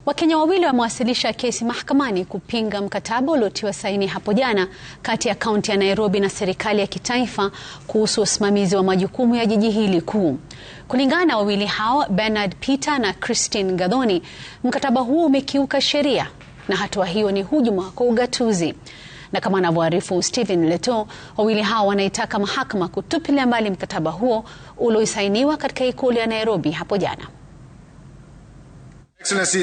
Wakenya wawili wamewasilisha kesi mahakamani kupinga mkataba uliotiwa saini hapo jana kati ya kaunti ya Nairobi na serikali ya kitaifa kuhusu usimamizi wa majukumu ya jiji hili kuu. Kulingana na wawili hao, Bernard Peter na Christine Gathoni, mkataba huo umekiuka sheria na hatua hiyo ni hujuma kwa ugatuzi. Na kama anavyoarifu Stephen Leto, wawili hao wanaitaka mahakama kutupilia mbali mkataba huo uliosainiwa katika ikulu ya Nairobi hapo jana.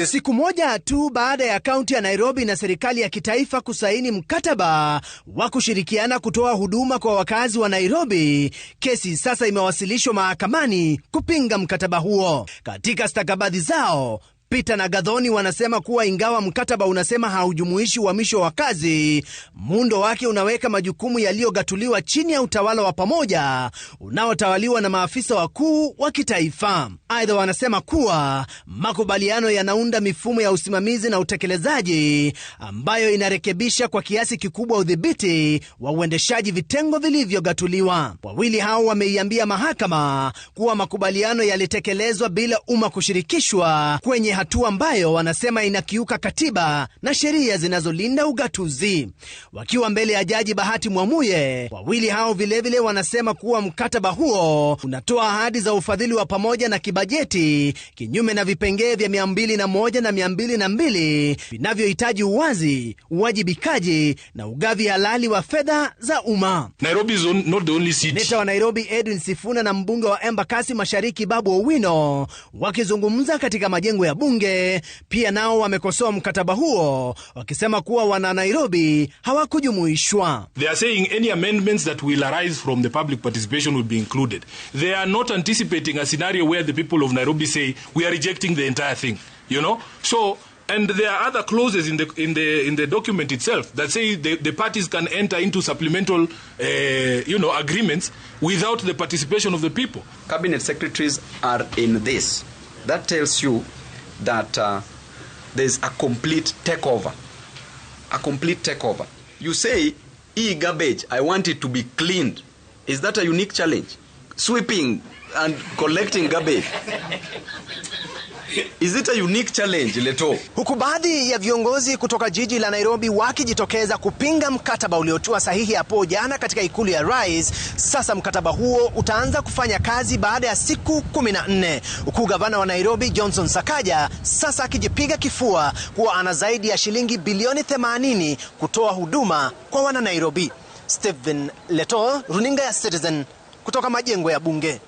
Siku moja tu baada ya kaunti ya Nairobi na serikali ya kitaifa kusaini mkataba wa kushirikiana kutoa huduma kwa wakazi wa Nairobi, kesi sasa imewasilishwa mahakamani kupinga mkataba huo. Katika stakabadhi zao, Peter na Gathoni wanasema kuwa ingawa mkataba unasema haujumuishi uhamisho wa kazi, muundo wake unaweka majukumu yaliyogatuliwa chini ya utawala wa pamoja unaotawaliwa na maafisa wakuu wa kitaifa. Aidha, wanasema kuwa makubaliano yanaunda mifumo ya usimamizi na utekelezaji ambayo inarekebisha kwa kiasi kikubwa udhibiti wa uendeshaji vitengo vilivyogatuliwa. Wawili hao wameiambia mahakama kuwa makubaliano yalitekelezwa bila umma kushirikishwa, kwenye hatua ambayo wanasema inakiuka katiba na sheria zinazolinda ugatuzi. Wakiwa mbele ya Jaji Bahati Mwamuye, wawili hao vilevile wanasema kuwa mkataba huo unatoa ahadi za ufadhili wa pamoja na kibajeti kinyume na vipengee vya 201 na 202 vinavyohitaji uwazi, uwajibikaji na ugavi halali wa fedha za umma. Nairobi is not the only city. Seneta wa Nairobi Edwin Sifuna na mbunge wa Embakasi Mashariki Babu Owino wakizungumza katika majengo ya bunge pia nao wamekosoa mkataba huo, wakisema kuwa wana Nairobi hawakujumuishwa. They are saying any amendments that will arise from the public participation will be included. They are not anticipating a scenario where the people of Nairobi say we are rejecting the entire thing, you know. So, and there are other clauses in the document itself that say the parties can enter into supplemental agreements without the participation of the people. Cabinet secretaries are in this. That tells you that there's a complete takeover. A complete takeover. You say, e-garbage, I want it to be cleaned. Is that a unique challenge? Sweeping and collecting garbage. Is it a unique challenge, Leto? Huku baadhi ya viongozi kutoka jiji la Nairobi wakijitokeza kupinga mkataba uliotiwa sahihi hapo jana katika ikulu ya Rais, sasa mkataba huo utaanza kufanya kazi baada ya siku 14. Huku gavana wa Nairobi Johnson Sakaja sasa akijipiga kifua kuwa ana zaidi ya shilingi bilioni 80 kutoa huduma kwa wana Nairobi. Stephen Leto, runinga ya Citizen, kutoka majengo ya bunge.